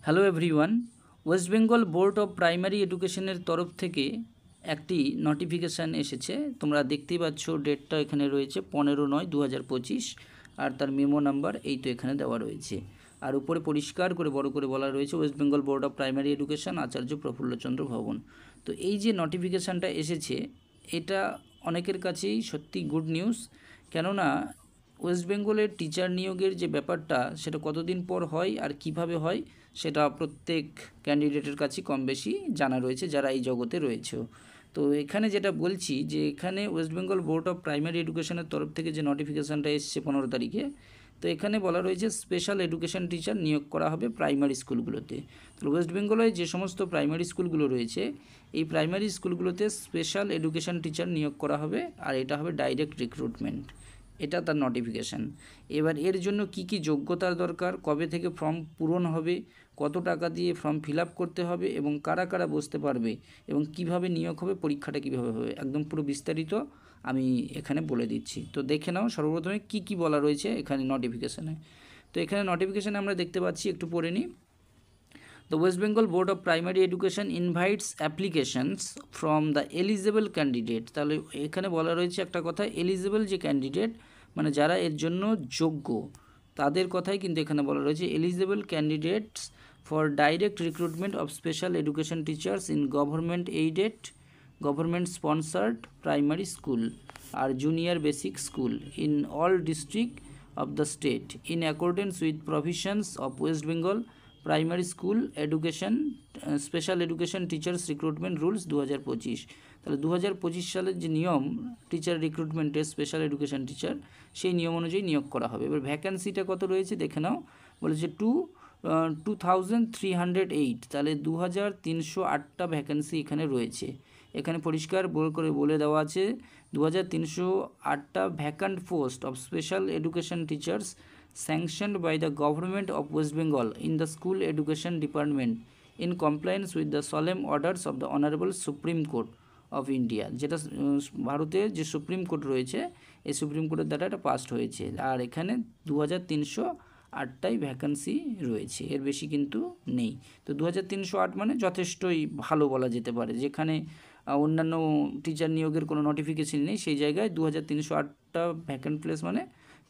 Hello everyone, West Bengal board of primary এডুকেশনের তরফ থেকে একটি নোটিফিকেশান এসেছে। তোমরা দেখতেই পাচ্ছ, ডেটটা এখানে রয়েছে 15/9/2025, আর তার মেমো নাম্বার এই তো এখানে দেওয়া রয়েছে। আর উপরে পরিষ্কার করে বড় করে বলা রয়েছে West Bengal board of primary education, Acharya Prafulla Chandra Bhavan. তো এই যে নোটিফিকেশানটা এসেছে, এটা অনেকের কাছেই সত্যি গুড নিউজ। কেননা ওয়েস্ট বেঙ্গলের টিচার নিয়োগের যে ব্যাপারটা, সেটা কতদিন পর হয় আর কিভাবে হয় সেটা প্রত্যেক ক্যান্ডিডেটের কাছে কম বেশি জানা রয়েছে, যারা এই জগতে রয়েছে। তো এখানে যেটা বলছি যে এখানে West Bengal board of primary এডুকেশনের তরফ থেকে যে নোটিফিকেশানটা এসছে 15 তারিখে, তো এখানে বলা রয়েছে স্পেশাল এডুকেশন টিচার নিয়োগ করা হবে প্রাইমারি স্কুলগুলোতে। তো ওয়েস্ট বেঙ্গলে যে সমস্ত প্রাইমারি স্কুলগুলো রয়েছে, এই প্রাইমারি স্কুলগুলোতে স্পেশাল এডুকেশন টিচার নিয়োগ করা হবে, আর এটা হবে ডাইরেক্ট রিক্রুটমেন্ট। এটা তার নোটিফিকেশান। এবার এর জন্য কি কি যোগ্যতার দরকার, কবে থেকে ফর্ম পূরণ হবে, কত টাকা দিয়ে ফর্ম ফিল আপ করতে হবে, এবং কারা কারা বসতে পারবে, এবং কিভাবে নিয়োগ হবে, পরীক্ষাটা কীভাবে হবে, একদম পুরো বিস্তারিত আমি এখানে বলে দিচ্ছি। তো দেখে নাও সর্বপ্রথমে কি কি বলা রয়েছে এখানে নোটিফিকেশানে। তো এখানে নোটিফিকেশানে আমরা দেখতে পাচ্ছি, একটু পড়ে নিই। The West Bengal Board of Primary Education invites applications from the eligible candidate। তাহলে এখানে বলা রয়েছে একটা কথা, এলিজিবল যে ক্যান্ডিডেট, মানে যারা এর জন্য যোগ্য, তাদের কথাই কিন্তু এখানে বলা রয়েছে। Eligible candidates for direct recruitment of special education teachers in government aided, government sponsored primary school আর junior basic school in all district of the state in accordance with provisions of West Bengal primary school education special education teachers recruitment rules 2025। তাহলে 2025 সালের যে নিয়ম teacher রিক্রুটমেন্টের, special education teacher, সেই নিয়ম অনুযায়ী নিয়োগ করা হবে। এবার ভ্যাকেন্সিটা কত রয়েছে দেখে নাও, বলেছে 2308। তাহলে 2308টা ভ্যাকেন্সি এখানে রয়েছে। এখানে পরিষ্কার করে বলে দেওয়া আছে 2308টা vacant post of special education teachers sanctioned by the government of West Bengal in the school education department in compliance with the solemn orders of the Honorable Supreme Court of India। যেটা ভারতের যে supreme court রয়েছে, এই supreme কোর্টের দ্বারা এটা past হয়েছে। আর এখানে 2308টাই ভ্যাকেন্সি রয়েছে, এর বেশি কিন্তু নেই। তো 2308 মানে যথেষ্টই ভালো বলা যেতে পারে। যেখানে অন্যান্য টিচার নিয়োগের কোনো নোটিফিকেশন নেই, সেই জায়গায় 2308টা ভ্যাকেন্ট প্লেস মানে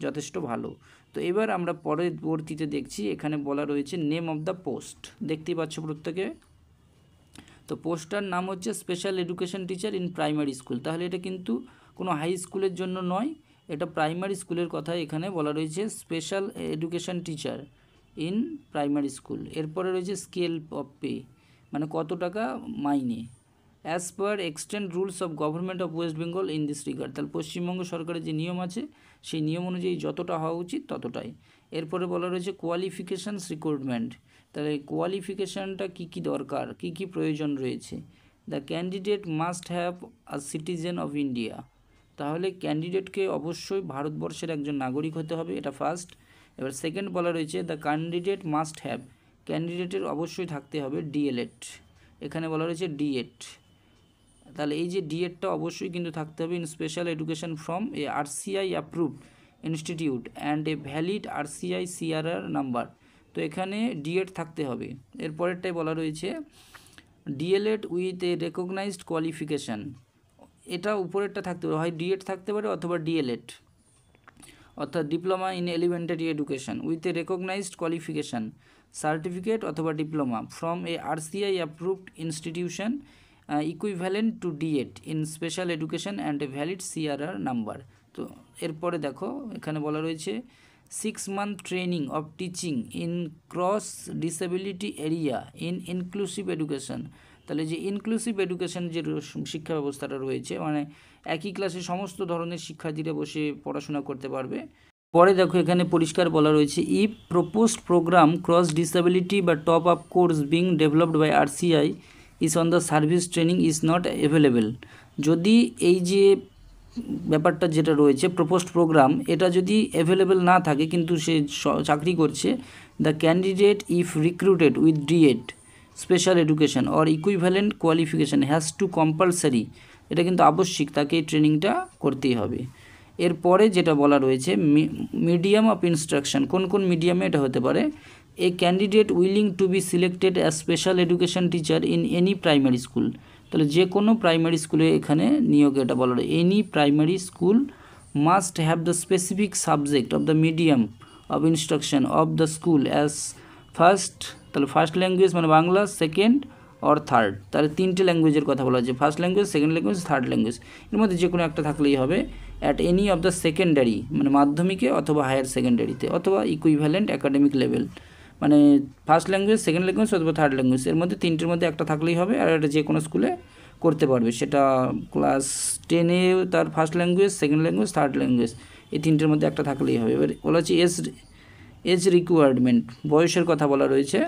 যথেষ্ট ভালো। তো এবার আমরা পরবর্তীতে দেখছি, এখানে বলা রয়েছে নেম অফ দ্য পোস্ট, দেখতেই পাচ্ছ প্রত্যেকে। তো পোস্টটার নাম হচ্ছে special education teacher in primary school. তাহলে এটা কিন্তু কোনো হাই স্কুলের জন্য নয়, এটা প্রাইমারি স্কুলের কথা এখানে বলা রয়েছে, special education teacher in primary school. এরপরে রয়েছে স্কেল অফ পে, মানে কত টাকা মাইনে, as per extend rules of government of West Bengal in this regard. তাহলে পশ্চিমবঙ্গ সরকারের যে নিয়ম আছে, সেই নিয়ম অনুযায়ী যতটা হওয়া উচিত ততটাই। এরপরে বলা রয়েছে কোয়ালিফিকেশানস রিক্রুটমেন্ট। তাহলে কোয়ালিফিকেশানটা কী কী দরকার, কী কী প্রয়োজন রয়েছে। The candidate must have a citizen of India. তাহলে ক্যান্ডিডেটকে অবশ্যই ভারতবর্ষের একজন নাগরিক হতে হবে, এটা ফার্স্ট। এবার সেকেন্ড বলা রয়েছে দ্য ক্যান্ডিডেট মাস্ট হ্যাভ, ক্যান্ডিডেটের অবশ্যই থাকতে হবে ডিএলএড। এখানে বলা রয়েছে ডিএড। তাহলে এই যে ডিএডটা অবশ্যই কিন্তু থাকতে হবে, in special education from a RCI approved institute and a valid RCI CRR number. তো এখানে ডিএড থাকতে হবে। এরপরেরটাই বলা রয়েছে D El Ed with a recognised qualification. এটা উপরেরটা থাকতে পারে, হয় ডিএড থাকতে পারে অথবা ডিএলএড, অর্থাৎ diploma in elementary education with a recognised qualification, certificate অথবা diploma from a RCI approved institution equivalent to DEd in special education and a valid CRR number. তো এরপরে দেখো এখানে বলা রয়েছে 6 month training of teaching in cross disability area in inclusive education. তাহলে যে inclusive education যে শিক্ষা ব্যবস্থাটা রয়েছে, মানে একই ক্লাসে সমস্ত ধরনের শিক্ষার্থীরা বসে পড়াশোনা করতে পারবে। পরে দেখো এখানে পরিষ্কার বলা রয়েছে if proposed programme cross disability বা top up course being developed by RCI is on the service training is not available. যদি এই যে ব্যাপারটা যেটা রয়েছে প্রপোজড প্রোগ্রাম, এটা যদি অ্যাভেলেবেল না থাকে কিন্তু সে চাকরি করছে, the candidate if recruited with D Ed special education or equivalent qualification has to compulsory, এটা কিন্তু আবশ্যিক, তাকে এই ট্রেনিংটা করতেই হবে। এরপরে যেটা বলা রয়েছে মিডিয়াম অফ ইনস্ট্রাকশন, কোন কোন মিডিয়ামে এটা হতে পারে। এ candidate willing to B selected as special education teacher in any primary school. তাহলে যে কোনো প্রাইমারি স্কুলে এখানে নিয়োগ এটা বলা হয়। Any primary school must have the specific subject of the medium of instruction of the school as first, তাহলে ফার্স্ট ল্যাঙ্গুয়েজ মানে বাংলা, সেকেন্ড অর থার্ড, তাহলে তিনটে ল্যাঙ্গুয়েজের কথা বলা হচ্ছে, first language, second language, third language, এর মধ্যে যে কোনো একটা থাকলেই হবে। At any of the secondary মানে মাধ্যমিকে অথবা হায়ার সেকেন্ডারিতে অথবা ইকুইভ্যালেন্ট একাডেমিক লেভেল, মানে ফার্স্ট ল্যাঙ্গুয়েজ, সেকেন্ড ল্যাঙ্গুয়েজ অথবা থার্ড ল্যাঙ্গুয়েজ, এর মধ্যে তিনটের মধ্যে একটা থাকলেই হবে। আর এটা যে কোনো স্কুলে করতে পারবে, সেটা ক্লাস 10-এ তার first language, second language, third language, এই তিনটের মধ্যে একটা থাকলেই হবে। এবার বলা হচ্ছে এজ রিকোয়ারমেন্ট, বয়সের কথা বলা রয়েছে।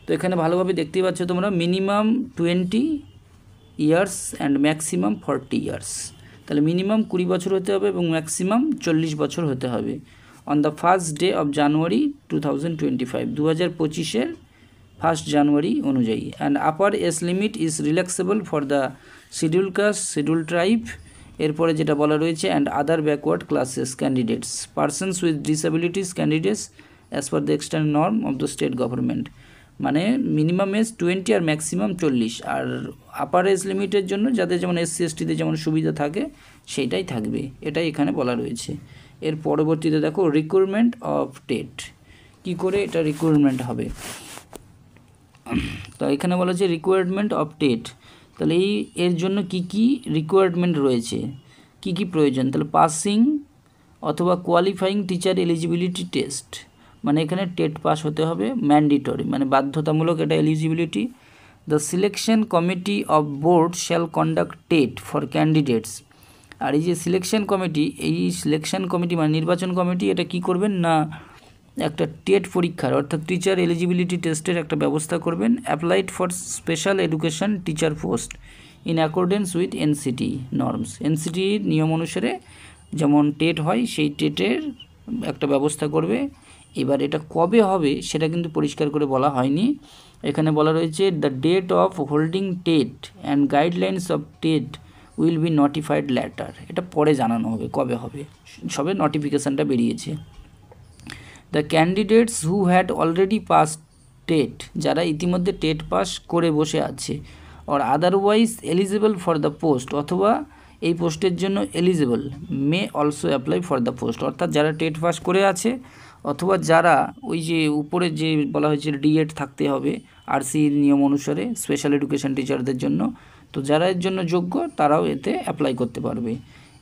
তো এখানে ভালোভাবে দেখতেই পাচ্ছ তোমরা, minimum 20 years and maximum 40 years, তাহলে মিনিমাম 20 বছর হতে হবে এবং ম্যাক্সিমাম 40 বছর হতে হবে। On the first day of January 2025, 2025-এর 1 জানুয়ারি অনুযায়ী। And upper age limit is relaxable for the schedule caste, schedule tribe, এরপরে যেটা বলা রয়েছে and other backward classes candidates, persons with disabilities candidates as per the external norm of the state government, মানে minimum age 20 আর maximum 40। আর upper age লিমিটের জন্য যাদের যেমন SC STতে যেমন সুবিধা থাকে সেইটাই থাকবে, এটাই এখানে বলা রয়েছে। এর পরবর্তীতে দেখো রিক্রুটমেন্ট অফ টেট, কি করে এটা রিক্রুটমেন্ট হবে। তো এখানে বলা হচ্ছে রিকোয়ারমেন্ট অফ টেট, তাহলে এর জন্য কি কি রিকোয়ারমেন্ট রয়েছে, কি কি প্রয়োজন, তাহলে পাসিং অথবা কোয়ালিফাইং টিচার এলিজিবিলিটি টেস্ট, মানে এখানে টেট পাস হতে হবে, ম্যান্ডেটরি মানে বাধ্যতামূলক এটা eligibility. The selection committee of board shall conduct TET for candidates, আর এই যে সিলেকশন কমিটি, এই সিলেকশন কমিটি মানে নির্বাচন কমিটি, এটা কি করবেন না একটা টেট পরীক্ষার অর্থাৎ টিচার এলিজিবিলিটি টেস্টের একটা ব্যবস্থা করবেন। Applied for special education teacher post in accordance with NCT norms, NCTর নিয়ম অনুসারে যেমন টেট হয় সেই টেটের একটা ব্যবস্থা করবে। এবার এটা কবে হবে সেটা কিন্তু পরিষ্কার করে বলা হয়নি, এখানে বলা রয়েছে the date of holding TET and guidelines of TET will be notified later, এটা পরে জানানো হবে কবে হবে, সবে নোটিফিকেশানটা বেরিয়েছে। The candidates who had already pass TET, যারা ইতিমধ্যে টেট পাস করে বসে আছে, or otherwise eligible for the post, অথবা এই পোস্টের জন্য eligible, may also apply for the post, অর্থাৎ যারা টেট পাস করে আছে অথবা যারা ওই যে উপরে যে বলা হয়েছে D.Ed থাকতে হবে RCর নিয়ম অনুসারে স্পেশাল এডুকেশন টিচারদের জন্য, তো যারা এর জন্য যোগ্য তারাও এতে অ্যাপ্লাই করতে পারবে।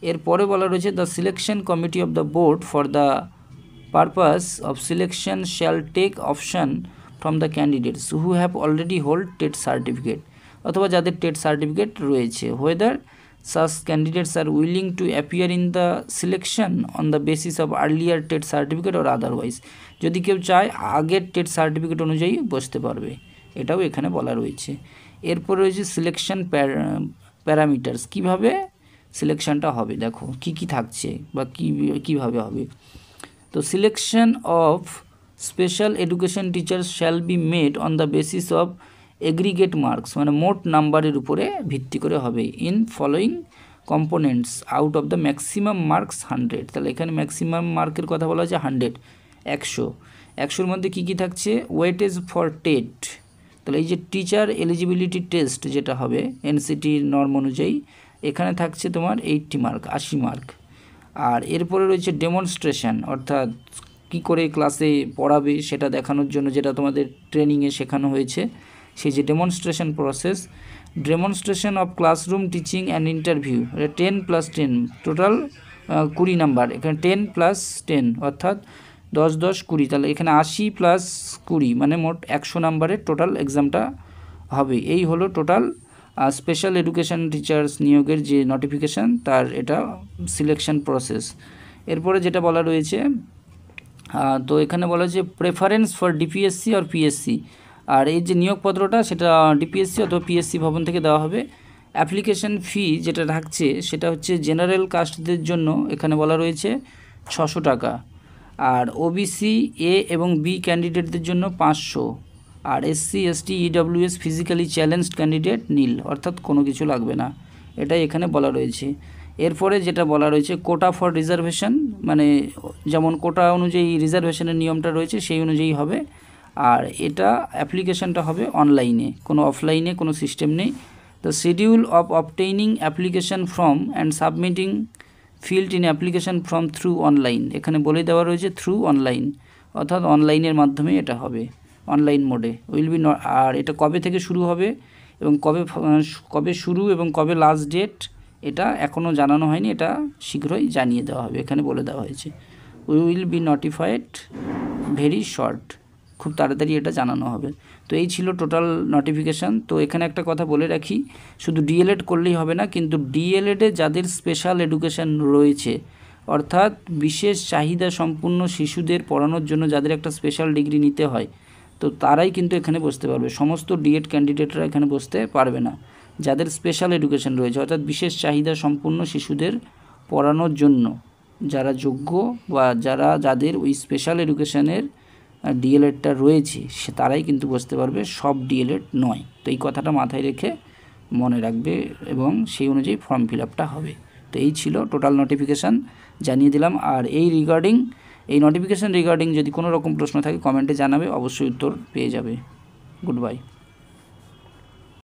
এরপরে বলা রয়েছে the selection committee of the board for the purpose of selection shall take option from the candidates who have already hold TET certificate, অথবা যাদের টেট সার্টিফিকেট রয়েছে, whether such candidates are willing to appear in the selection on the basis of earlier TET certificate or otherwise, যদি কেউ চায় আগের TET certificate অনুযায়ী বসতে পারবে, এটাও এখানে বলা রয়েছে। এরপর রয়েছে সিলেকশন প্যারামিটার্স, কিভাবে সিলেকশনটা হবে, দেখো কি কি থাকছে বা কিভাবে হবে। তো selection of special education teachers shall be made on the basis of aggregate marks, মানে মোট নাম্বারের উপরে ভিত্তি করে হবে, in following components out of the maximum marks 100, তাহলে এখানে ম্যাক্সিমাম মার্কের কথা বলা হচ্ছে 100, 100-100-র মধ্যে কী কী থাকছে, ওয়েটেজ ফর টেট, তাহলে এই যে টিচার এলিজিবিলিটি টেস্ট যেটা হবে NCTর নর্ম অনুযায়ী, এখানে থাকছে তোমার 80 মার্ক, 80 মার্ক। আর এরপরে রয়েছে ডেমনস্ট্রেশন, অর্থাৎ কি করে ক্লাসে পড়াবে সেটা দেখানোর জন্য যেটা তোমাদের ট্রেনিংয়ে শেখানো হয়েছে, সেই যে demonstration process, demonstration of classroom teaching and interview, 10+10 total 20 number, এখানে 10+10 অর্থাৎ 10-10-20, তাহলে এখানে 80+20 মানে মোট 100 নাম্বারের টোটাল এক্সামটা হবে। এই হলো টোটাল স্পেশাল এডুকেশন টিচার্স নিয়োগের যে নোটিফিকেশান তার এটা সিলেকশন প্রসেস। এরপরে যেটা বলা রয়েছে, তো এখানে বলা হয়েছে প্রেফারেন্স ফর DPSC আর PSC, আর এই যে নিয়োগপত্রটা সেটা DPSC অথবা PSC ভবন থেকে দেওয়া হবে। অ্যাপ্লিকেশন ফি যেটা থাকছে সেটা হচ্ছে জেনারেল কাস্টদের জন্য এখানে বলা রয়েছে 600 টাকা, আর OBC A এবং B ক্যান্ডিডেটদের জন্য 500, আর SC ST EWS physically challenged candidate nil, অর্থাৎ কোনো কিছু লাগবে না, এটাই এখানে বলা রয়েছে। এরপরে যেটা বলা রয়েছে কোটা ফর রিজার্ভেশন, মানে যেমন কোটা অনুযায়ী রিজার্ভেশনের নিয়মটা রয়েছে সেই অনুযায়ী হবে। আর এটা অ্যাপ্লিকেশানটা হবে অনলাইনে, কোনো অফলাইনে কোনো সিস্টেম নেই। The schedule of obtaining application form and submitting field in application form through online, এখানে বলে দেওয়া রয়েছে থ্রু অনলাইন, অর্থাৎ অনলাইনের মাধ্যমে এটা হবে, অনলাইন মোডে উইল বি। আর এটা কবে থেকে শুরু হবে এবং কবে শুরু এবং কবে লাস্ট ডেট এটা এখনও জানানো হয়নি, এটা শীঘ্রই জানিয়ে দেওয়া হবে, এখানে বলে দেওয়া হয়েছে will be notified very short, খুব তাড়াতাড়ি এটা জানানো হবে। তো এই ছিল টোটাল নোটিফিকেশান। তো এখানে একটা কথা বলে রাখি, শুধু ডিএলএড করলেই হবে না, কিন্তু ডিএলএডে যাদের স্পেশাল এডুকেশান রয়েছে, অর্থাৎ বিশেষ চাহিদা সম্পন্ন শিশুদের পড়ানোর জন্য যাদের একটা স্পেশাল ডিগ্রি নিতে হয়, তো তারাই কিন্তু এখানে বসতে পারবে। সমস্ত ডিএড ক্যান্ডিডেটরা এখানে বসতে পারবে না। যাদের স্পেশাল এডুকেশান রয়েছে, অর্থাৎ বিশেষ চাহিদা সম্পন্ন শিশুদের পড়ানোর জন্য যারা যোগ্য বা যাদের ওই স্পেশাল এডুকেশানের ডিএলএডটা রয়েছে তারাই কিন্তু বসতে পারবে, সব ডিএলএড নয়। তো এই কথাটা মাথায় রেখে মনে রাখবে এবং সেই অনুযায়ী ফর্ম ফিল আপটা হবে। তো এই ছিল টোটাল নোটিফিকেশান, জানিয়ে দিলাম। আর এই নোটিফিকেশান রিগার্ডিং যদি কোনো রকম প্রশ্ন থাকে কমেন্টে জানাবে, অবশ্যই উত্তর পেয়ে যাবে। Good bye.